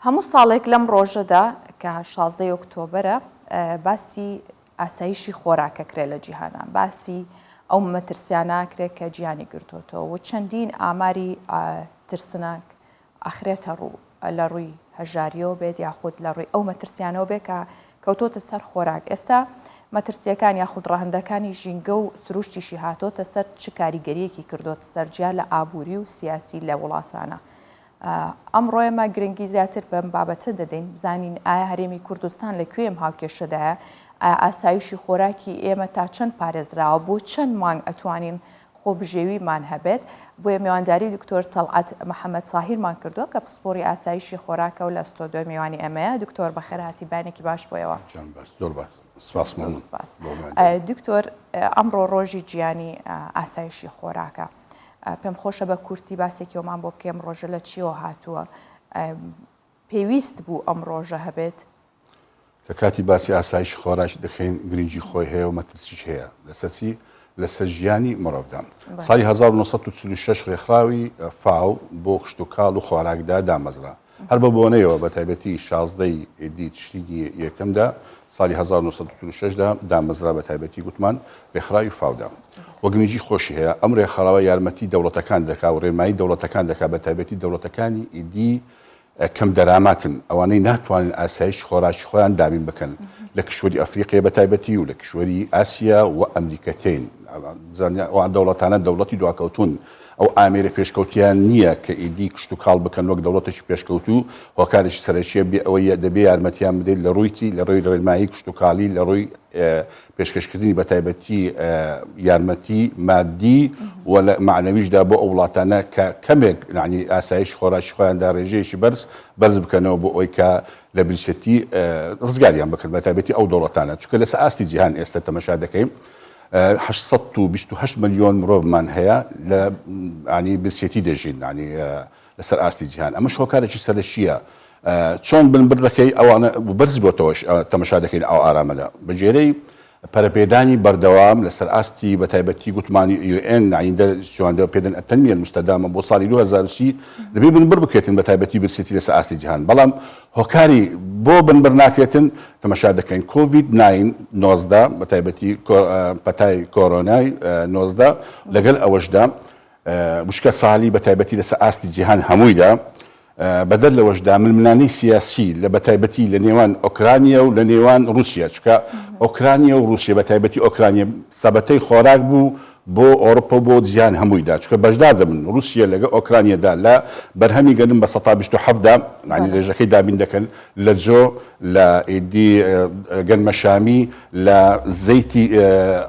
هەموو ساڵێک لەم ڕۆژەدا کە 16 ئۆکتۆبرە باسی ئاسایشی خۆراکەکرێ لە جیهانان، باسی ئەو مەترسیاناکرێت کە گیانی گرتوتەوە و چەندین ئاماری ترسناک ئەخرێتە ڕوو لە ڕووی هەژاریەوە بێت یاخود لە ڕووی ئەو مەترسیانەوە بێت کە کەوتۆتە سەر خۆراک. ئێستا مەترسیەکان یاخود ڕاهەندەکانی ژینگە و سروشتیشی هاتۆتە سەر چ کاریگەریەکی کردوتە سەرجیا لە ئابووری و سیاسی لە وڵاتانە. ئەمڕۆ ئێمە گرنگی زیاتر بەم بابەتە دەدەین بزانین ئایا هەرێمی کوردستان لەکوێ ئەم هاوکێشەدایە، ئاسایشی خۆراکی ئێمە تا چەند پارێزراوە، بۆ چەند مانگ ئەتوانین خۆبژێویمان هەبێت. بۆیە میوانداری دکتۆر تەڵعەت محەممەد ساهیرمان کردووە کە پسپۆری ئاسایشی خۆراکە و لە ستۆدیۆ میوانی ئەمەیە. دکتۆر بەخێرهاتی بانێکی باش بۆیەوە. دکتۆر ئەمڕۆ ڕۆژی گیانی ئاسایشی خۆراکە، پێم خۆشە بە کورتی باسێکیەوەمان بۆ بکەم ڕۆژە لە چیەوە هاتووە، پێویست بوو ئەم ڕۆژە هەبێت کە کاتی باسی ئاسایش خۆراک دەکەین گرنگی خۆی هەیە و مەترسیش هەیە لەسەرچی لەسەر ژیانی مرۆڤدا. ساڵی 1946 ڕێکخراوی فاو بۆ کشت و کاڵ و خۆراکدا دامەزرا، هەر بە بۆنەیەوە بە تایبەتی 16 ئێدی تشرینی یەکەمدا ساڵی 1946دا دامەزرا بە تایبەتی گوتمان ڕێکخراوی فاودا. وەگرنگی خۆشی هەیە ئەم ڕێکخراوە یارمەتی دەوڵەتەکان دەکات و ڕێنمایی دەوڵەتەکان دەکات بە تایبەتی دەوڵەتەکانی ئیدی کەم دەراماتن، ئەوانەی ناتوانن ئاسایش خۆراکی خۆیان دابین بکەن لە کشوەری ئەفریقیا بە تایبەتی و لە کشوەری ئاسیا و ئەمریکەتین. ئەوان دەوڵەتانە دەوڵەتی دواکەوتون، ئەو ئامێرە پێشکەوتیان نییە کە ئیدی کشت و کاڵ بکەن وەک دەوڵەتێکی پێشکەوت و هۆکارێکی سەرەکیە بێ ئەوەیە دەبێ یارمەتیان بدەیت لە ڕوویی لە ڕۆی ڕێنمایی کشت و کاڵی لە ڕۆی پێشکەشکردنی بە تایبەتی یارمەتی مادی و لە معنەویشدا بۆ ئەو وڵاتانە کە کەمێک یعنی ئاسایش خۆراکی خۆیاندا ڕێژەیەکی بەرز بکەنەوە بۆ ئەوی کە لە بریشەتی ڕزگاریان بکەن بە تایبەتی ئەو دەوڵەتانە، چونکە لەسەر ئاستی جیهان ئێستا تەمەشا دەکەین 828 ملیۆن مرۆڤمان هەیە لە ینی برسێتی دەژین ینی لەسەر ئاستی جیهان. ئەمە هۆکارێکی سەرەکیە چۆن بنبڕەکەی ئەوانە بەرز بۆتەوەش تەمەشا دەکەین ئەو ئارامەدا بەجێرەی پەرەپێدانی بەردەوام لەسەر ئاستی بە تایبەتی گوتمانی UN شوێندە پێدەن ئەتەنمیە مستەدامە بۆ ساڵی 2030 دەبێ بنبڕ بکرێتن بە تایبەتی برسێتی لەسەر ئاستی جیهان. بەڵام هۆکاری بۆ بنبڕ ناکرێتن تەمەشا دەکەین COVID-19 بە تایبەتی پەتای کۆرۆنای 19 لەگەڵ ئەوەشدا وشکە ساڵی بە تایبەتی لەسەر ئاستی جیهان هەموویدا بەدەر لەوەشدا ململانەی سیاسی لە بەتایبەتی لە نێوان ئۆکرانیا و لە نێوان رووسیا، چکە ئۆکرانیا و رووسیا بە تایبەتی ئۆکرانیا سەبەتەی خۆراک بوو بۆ ئەوروپا بۆ جیهان هەموویدا، چکە بەشدار دەبن رووسیا لەگە ئۆکرانیادا لە بەرهەمی گەنم بە 127دا ینی ڕێژەکەی دابین دەکەن لە جۆ لە ئیدی گەنمە شامی لە زەیتی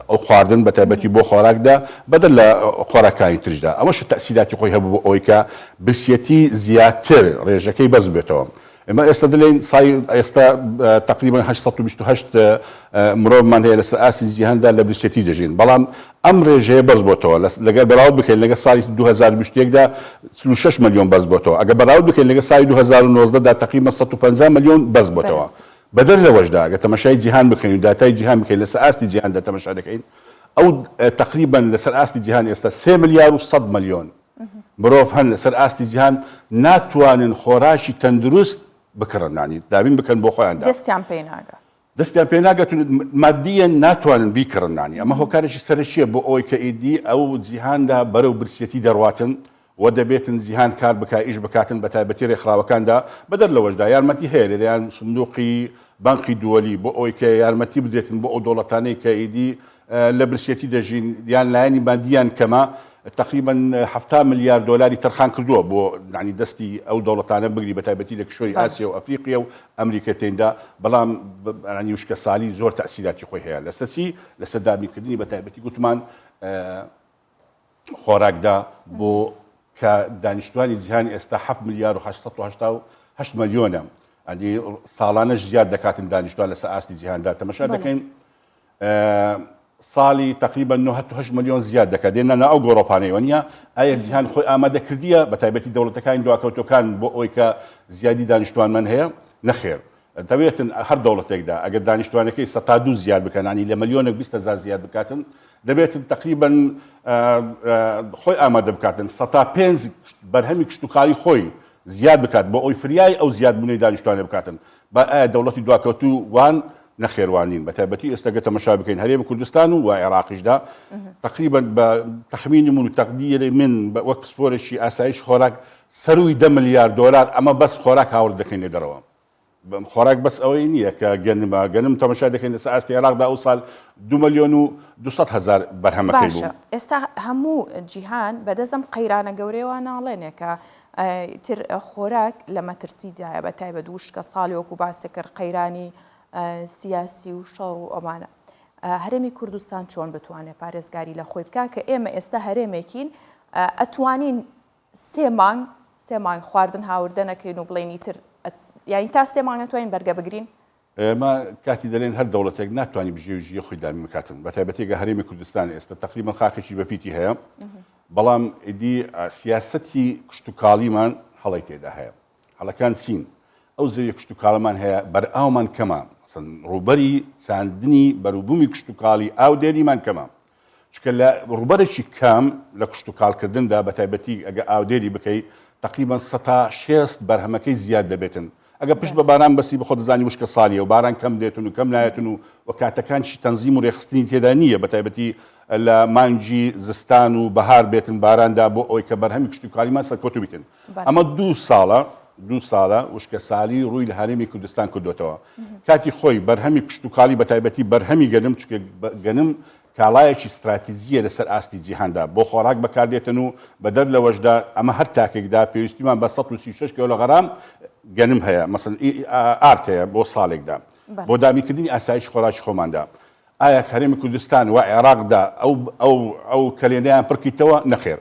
ئەو خواردن بە تایبەتی بۆ خۆراکدا بەدەر لە خۆراکانی ترشدا. ئەمەش تەسیراتی خۆی هەبوو بۆ ئەوەی کە برسێتی زیاتر ڕێژەکەی بەرز بێتەوە. ئێمە ئێستا دەڵێن ئێستا تقریبا 828 مرۆڤمان هەیە لەسەر ئاستی جیهاندا لە برسێتی دەژین، بەڵام ئەم ڕێژەیە بەرز بۆتەوە لەگەر بەراورد بکەین لەگە ساڵی 2021دا 36 ملیۆن بەرز بۆتەوە، ئەگە بەراورد بکەین لەگە ساڵی 2019دا تقریبا 150 ملیۆن بەرز بۆتەوە. بەدەر لەوەشدا ئەگە تەمەشای جیهان بکەین و داتای جیهان بکەین لەسەر ئاستی جیهاندا تەمەشا دەکەین ئەو تقریبا لەسەر ئاستی جیهان ئێستا 3 ملیار و 100 ملیۆن مرۆڤ هەن لەسەر ئاستی جیهان ناتوانن خۆراشی تەندروست بکڕن، ینی دابین بکەن بۆ خۆیاندا دەستیان پێ ناگەتون مادیەن ناتوانن بیکڕن. ئەمە هۆکارێکی سەرەکیە بۆ ئەوەی کە ئیدی ئەو جیهاندا بەرەو برسێتی دەڕواتن و دەبێتن جیهان کار بکە ئیش بکاتن بە تایبەتی ڕێکخراوەکاندا بەدەر لەوەشدا یارمەتی هەیە لەلایەن سندوقی بانقی دووەلی بۆ ئەوەی کە یارمەتی بدرێتن بۆ ئەو دەوڵەتانەی کە ئیدی لە برسێتی دەژین یان لایەنی مادیان کەمە تقریبا 70 ملیار دۆلاری تەرخان کردووە بۆ ینی دەستی ئەو دەوڵەتانە بگری بە تایبەتی لە کشوەری ئاسیا و ئەفریقیا و ئەمریکەتیندا، بەڵام ینی وشکە ساڵی زۆر تەسیراتی خۆی هەیە لەسەرچی لەسەر دابینکردنی بە تایبەتی گوتمان خۆراکدا بۆ کە دانیشتوانی جیهانی ئێستا 7 ملیار و 888 ملیۆنە، ئەنی ساڵانەش زیاد دەکاتن دانیشتوان لەسەر ئاستی جیهاندا. تەمەشا دەکەین ساڵی تقریبا 98 ملیۆن زیاد دەکات دێنە ئەو گۆڕۆپانەیەوە نیە. ئایا جیهان خۆی ئامادەکردیە بە تایبەتی دەوڵەتەکانی دواکەوتەکان بۆ ئەوەی کە زیادی دانیشتوانمان هەیە؟ نەخێر. دەبێتن هەر دەوڵەتێکدا ئەگەر دانیشتوانەکەی 102 زیاد بکەن ینی لە ملیۆنێک 20,000 زیاد بکاتن دەبێتن تقریبا خۆی ئامادە بکاتن 105 بەرهەمی کشتتوکاری خۆی زیاد بکات بۆ ئەوی فریای ئەو زیادبوونەی دانیشتوانێ بکاتن با ئایا دەوڵەتی دوواکەوتوو وان نەخێوانین بە تایبەتی ئێستا تەماشا بکەین هەرێمی کوردستان و عێراقیشدا تقریبا بە تەخمینی من و تەقدیری من وەک پسپۆرێکی ئاسایش خۆراک سەروی 10 ملیار دۆلار ئەمە بەس خۆراک هاورد دەکەین لێ دەرەوە خۆراک بەس ئەوەی نییە کە گەنم تەماشا دەکەین لەسەر ئاستی عێراقدا ئەو ساڵ 2,200,000 بەرهەمەکەی بوو. ئێستا هەموو جیهان بەدەستم قەیرانە گەورەیەوە ناڵێنێ کە تر خۆراک لە مەترسیدایە بە تایبەت وشکە ساڵی وەکو باسی کرد قەیرانی سیاسی و شەڕ و ئەمانە هەرێمی کوردستان چۆن بتوانێت پارێزگاری لە خۆی بکە کە ئێمە ئێستا هەرێمێکین ئەتوانین سێ مانگ خواردن هاوردە نەکەین و بڵێنی تر یعنی تا سێ مانگ ناتوانین بەرگە بگرین ئێمە کاتی دەڵێن هەر دەوڵەتێک ناتوانانی بژێژیە خۆی دامی بکاتن بە تایبەتێکە هەرێمی کوردستان ئێستا تقریبا خاکێکی بەپیتی هەیە بەڵام ئیدی سیاسەتی کشتتوکاڵیمان هەڵی تێدا هەیە هەڵەکان چین ئەو زەویە کشتتوکاڵمان هەیە بەرئاومان کەمە ڕوبەری چاندنی بەروبوومی کشتتوکاڵی ئاو دێریمان کەمە چکە لە ڕوبەرێکی کام لە کشتتوکاڵکردندا بە تایبەتی ئەگە ئاودێری بکەیت تقریبا 160 بەرهەمەکەی زیاد دەبێتن ئەگە پشت بە باران بەستی بخۆ دەزانی وشکە ساڵیە و باران کەم دێتون و کەم نایەتون و کاتەکانشی تەنزیم و ڕێخستنی تێدا نییە بە تایبەتی لە مانگی زستان و بەهار بێتن باراندا بۆ ئەوی کە بەرهەمی کشتتوکاڵیمان سەرکەوتو بیتن ئەمە دوو ساڵە وشکە ساڵی ڕووی لە هەرێمی کوردستان کردوتەوە کاتی خۆی بەرهەمی کشتتوکاڵی بە تایبەتی بەرهەمی گەنم چکە گەنم کاڵایەکی استراتیزیە لەسەر ئاستی جیهاندا بۆ خۆراک بەکاردێتن و بە دەر لەوەشدا ئەمە هەر تاکێکدا پێویستیمان بە 136 کیلۆغرام گەنم هەیە مەسەن ئارت هەیە بۆ ساڵێکدا بۆ دامیکردنی ئاسایش خۆراکی خۆماندا ئایا هەرێمی کوردستان و عێراقدا ئەو کەلێنەیان پڕکیتەوە نەخێر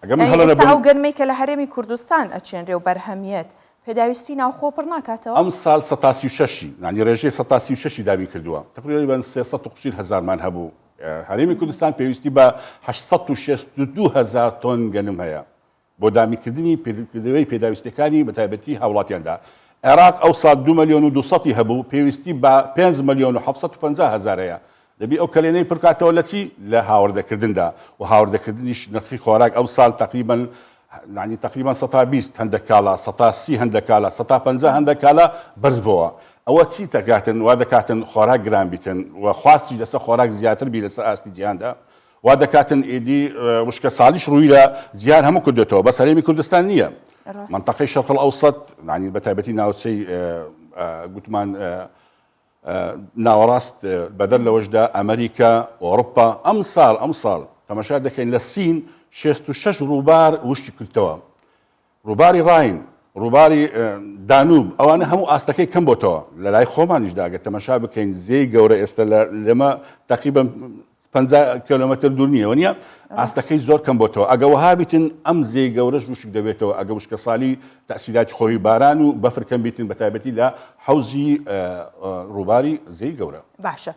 ئەو گەنمەی کە لە هەرێمی کوردستان ئەچێنرێ و بەرهەمیەت پێداویستی ناوخۆ پڕ ناکاتەوە ئەم ساڵ 136 نانی ڕێژەی 136 دابین کردووە تقریبا 300,000 هەبوو هەرێمی کوردستان پێویستی بە 862,000 تۆن گەنم هەیە بۆ دامیکردنی پێداویستەکانی بە تایبەتی هاوڵاتیاندا عێراق ئەو ساڵ 2,200,000 هەبوو پێویستی بە 5,750,000 هەیە دەبی ئەو کەلێنەی پڕکاتەوە لە چی لە هاوردەکردندا و هاوردەکردنیش نرخی خۆراک ئەو ساڵ تقریبا 120 هەندێکاڵە 130 هەندێکاڵە 150 هەندێکاڵە بەرز بووە ئەوە چی دەکاتن وا دەکاتن خۆراک گران بیتن و خواستی لەسەر خۆراک زیاتر بی لەسەر ئاستی جیهاندا وا دەکاتن ئێدی وشکە ساڵیش ڕووی لە جیهان هەموو کردێتەوە بەس هەرێمی کوردستان نییە منطقەی شەرق الئەوسەط بە تایبەتی ناوچەی گوتمان ناوەڕاست بەدەر لەوەشدا ئەمریکا ئۆڕۆپا ئەم ساڵ تەماشا دەکەین لە سین 66 ڕووبار وشتی کردەوە ڕووباری ڕاین ڕووباری دانوب ئەوانە هەموو ئاستەکەی کەم بۆتەوە لە لای خۆمانیشدا ئەگە تەماشا بکەین زێی گەورە ئێستا لەمە تقریبا 50 کیلۆمەتر دوور نییە وەنیە ئاستەکەی زۆر کەم بۆتەوە ئەگە وەها بیتن ئەم زێی گەورەش وشک دەبێتەوە ئەگە وشکە ساڵی تەسیلاتی خۆی باران و بەفر کەم بیتن بە تایبەتی لە حەوزی ڕووباری زێی گەورە باشە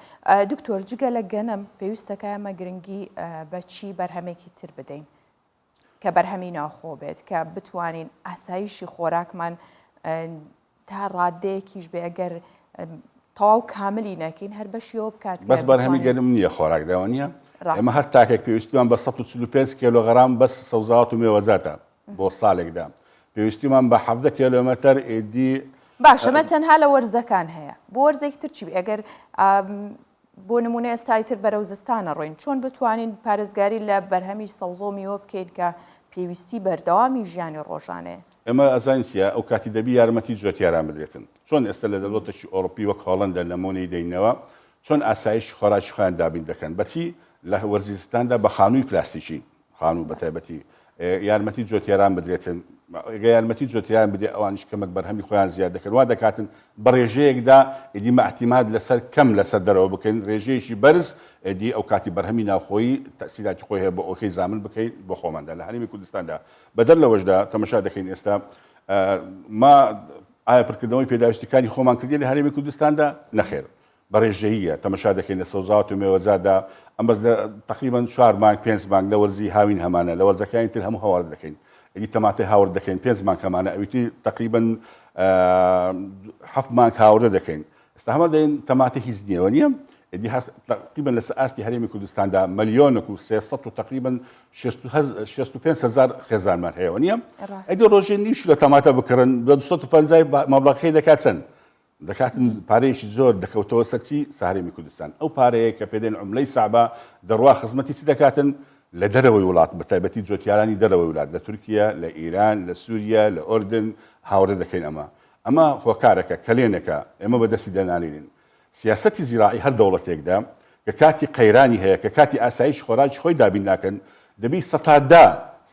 دکتۆر جگە لە گەنم پێویستەکە ئەمە گرنگی بە چی بەرهەمێکی تر بدەین کە بەرهەمی ناوخۆ بێت کە بتوانین ئاسایشی خۆراکمان تا ڕادەیەکیش بێ ئەگەر تەواو کاملی نەکەین هەر بەشیەوە بکات بەس بەرهەمی گەنم نییە خۆراکداوە نییە ئێمە هەر تاکێک پێویستیمان بە 145 کیلۆغرام بەس سەوزاوات و مێوەزاتە بۆ ساڵێکدا پێویستیمان بە 17 کیلۆمەتر ئێدی باشە مە تەنها لە وەرزەکان هەیە بۆ وەرزێکی تر چی ئەگەر بۆ نمونە ئێستایتر بەرەو زستانە ڕۆین چۆن بتوانین پارێزگاری لە بەرهەمی سەوزە و میوە بکەین کە پێویستی بەردەوامی ژیانی ڕۆژانەیە ئەمە ئەزانسیە ئەو کاتی دەبی یارمەتی جوێتیاران بدرێتن چۆن ئێستا لە دەوڵەتێکی ئۆڕۆپی وەک هۆڵەندە لە مۆنەی دەینەوە چۆن ئاسایش خۆراکی خۆیان دابین دەکەن بەچی لە وەرزستاندا بە خانووی پلاستیکی خانوو بە تایبەتی یارمەتی جوێتیاران بدرێتن یارمەتی جوێتیاران بدێ ئەوانش کەمەک بەرهەمی خۆیان زیاد دەکەن وا دەکاتن بە ڕێژەیەکدا ئیدی مەعتیماد لەسەر کەم لەسەر دەرەوە بکەین ڕێژەیەکی بەرز ئەدی ئەو کاتی بەرهەمی ناوخۆیی تەسیلاتی خۆی هەیە بۆ ئۆکەی زامن بکەیت بۆ خۆماندا لە هەرێمی کوردستاندا بەدەر لەوەشدا تەماشا دەکەین ئێستا ما ئایا پڕکردنەوەی پێداویستەکانی خۆمان کردی لە هەرێمی کوردستاندا نەخێر بە ڕێژەییە تەماشا دەکەین لە سەوزاوات و مێوەزادا ئەم بەس تقریبا 4 مانگ 5 مانگ لە وەرزی هاوین هەمانە لە وەرزەکانی تر هەموو هەواڵ دەکەین ئەدی تەماتەی هاورد دەکەین 5 مانگ هەمانە ئەویتی تقریبا 7 مانگ هاوردە دەکەین ئێستا هەمە دەین تەماتە هیچ نییەوە نییە دي تقريبا لساستي هريمي كردستان مليونك و300 وتقريبا 65,000 خێزانمان هەیە نییە ئەدی ڕۆژێ نیش لە تەماتە بکردن بە 250 مەبلەغەکەی دەکاتن دەکاتن پارەیەکی زۆر دەکەوتەوە سەرچی سەهرێمی کوردستان ئەو پارەیە کە پێدێن عملەی سعبە دەڕوا خزمەتی چی دەکاتن لە دەرەوەی وڵات بە تایبەتی جۆتیارانی دەرەوەی وڵات لە تورکیا لە ئیران لە سووریا لە ئۆردن هاوڕێ دەکەین ئەمە هۆکارەکە کەلێنەکە ئێمە بەدەستی دەنالێنین سیاسەتی زیراعی هەر دەوڵەتێکدا کە کاتی قەیرانی هەیە کە کاتی ئاسایش خۆراکی خۆی دابین ناکەن دەبی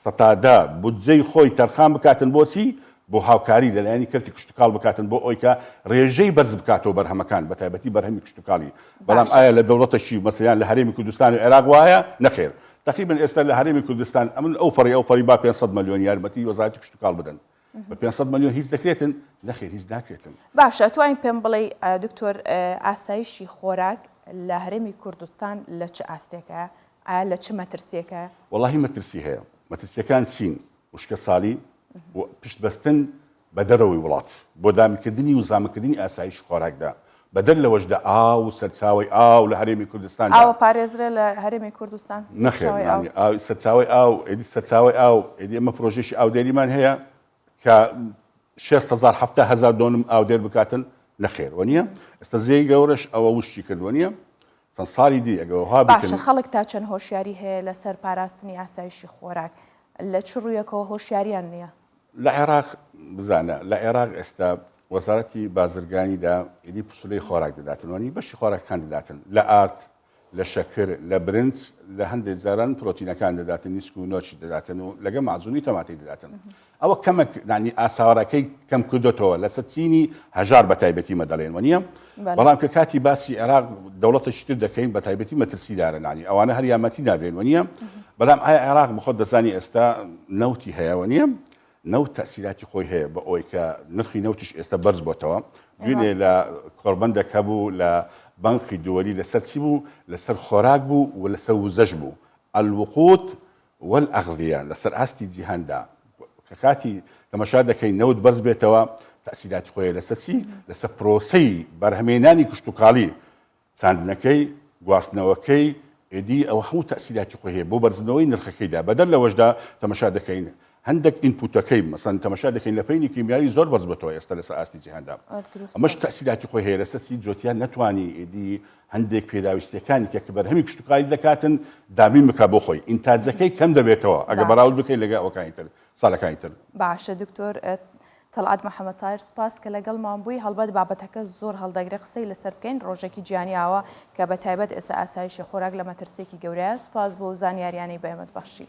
سەتادا بودجەی خۆی تەرخان بکاتن بۆچی بۆ هاوکاری لەلایەنی کردی کشتتوکاڵ بکاتن بۆ ئەوی کە ڕێژەی بەرز بکاتەوە بەرهەمەکان بە تایبەتی بەرهەمی کشتتوکاڵی بەڵام ئایا لە دەوڵەتەشی مەسەیان لە هەرێمی کوردستان و عێراق وایە نەخێر تقریبا ئێستا لە هەرێمی کوردستان ئەمن ئەو پەڕی با 500 ملیۆن یارمەتی وەزارەتی کشتتوکاڵ بدەن بە 500 ملیۆن هیچ دەکرێتن نەخێر هیچ ناکرێتن باشە توانین پێم بڵێ دکتۆر ئاسایشی خۆراک لە هەرێمی کوردستان لە چ ئاستێکە ئایا لە چ مەترسیەکە وەڵاهی مەترسی هەیە مەترسیەکان چین وشکە ساڵی و پشت بەستن بە دەرەوەی وڵات بۆ دامکردنی و زامکردنی ئاسایش خۆراکدا بەدەر لەوەشدا ئاو و سەرچاوی ئاو لە هەرێمی کوردستان ئاوە پارێزرە لە هەرێمی کوردستان نەخێر سەرچاوی ئاو ئێدی سەرچاوی ئاو ئێدی ئەمە پرۆژێکی ئاودێریمان هەیە کە 6,000 دۆنم ئاودێر بکاتن نەخێر وەنیە ئێستا زێی گەورەش ئەوە وشتی کردوە نیە چەند ساڵی دی ئەگەوها باشە خەڵک تا چەند هۆشیاری هەیە لەسەر پاراستنی ئاسایشی خۆراک لە چ ڕوویەکەوە هۆشیاریان نییە لە عێراق بزانە لە عێراق ئێستا وەزارەتی بازرگانیدا ئیدی پسولەی خۆراک دەداتنوانی بەشی خۆراکەکان دەداتن لە ئارت لە شەکر لە برنج لە هەندێک جاران پرۆتینەکان دەداتن نیسک و نۆچی دەداتن و لەگە معجونی تەماتی دەداتن ئەوە کەمێک نانی ئاساوارەکەی کەم کردوتەوە لەسەر چینی هەژار بە تایبەتی مەدەڵێن وەنیە بەڵام کە کاتی باسی عێراق دەوڵەتێکی تر دەکەین بە تایبەتی مەترسیدارە نانی ئەوانە هەر یارمەتی نادرێن وەنیە بەڵام ئایا عێراق بخۆت دەزانی ئێستا نەوتی هەیە وەنیە نەوت تەسیراتی خۆی هەیە بە ئەوی کە نرخی نەوتیش ئێستا بەرز بۆتەوە دوێنێ لە کۆربەندێک هەبوو لە بانقی دووەری لەسەر چی بوو لەسەر خۆراک بوو و لەسەر وزەش بوو الوقود والأغذية لەسەر ئاستی جیهاندا کە کاتی تەماشا دەکەین نەوت بەرز بێتەوە تەسیراتی خۆی لەسەر چی لەسەر پرۆسەی بەرهەمێنانی کشتتوکاڵی چاندنەکەی گواستنەوەکەی ئێدی ئەوە هەموو تەسیراتی خۆی هەیە بۆ بەرزبنەوەی نرخەکەیدا بەدەر لەوەشدا تەماشا دەکەین هەندێک ئینپوتەکەی مەسەن تەماشا دەکەین لە پەینی کیمیایی زۆر بەرز بێتەوە ئێستا لەسەر ئاستی جیهاندا ئەمەش تەسیراتی خۆی هەیە لەسەر چی جۆتیان نەتوانی ئێدی هەندێک پێداویستەکانی کە بەرهەمی کشتتوکاڵی دەکاتن دابین بکە بۆ خۆی ئینتاجەکەی کەم دەبێتەوە ئەگە بەراورد بکەین لەگە ئەوەکانی تر ساڵەکانی تر باشە دکتۆر تەڵعات محەممەد تایر سپاس کە لەگەڵمان بووی هەڵبەت بابەتەکە زۆر هەڵدەگرێ قسەی لەسەر بکەین ڕۆژێکی گیانیاوە کە بە تایبەت ئێستا ئاسایشی خۆراک لە مەترسێکی گەورەیە سپاس بۆ زانیاریانی بەێمەت بەخشی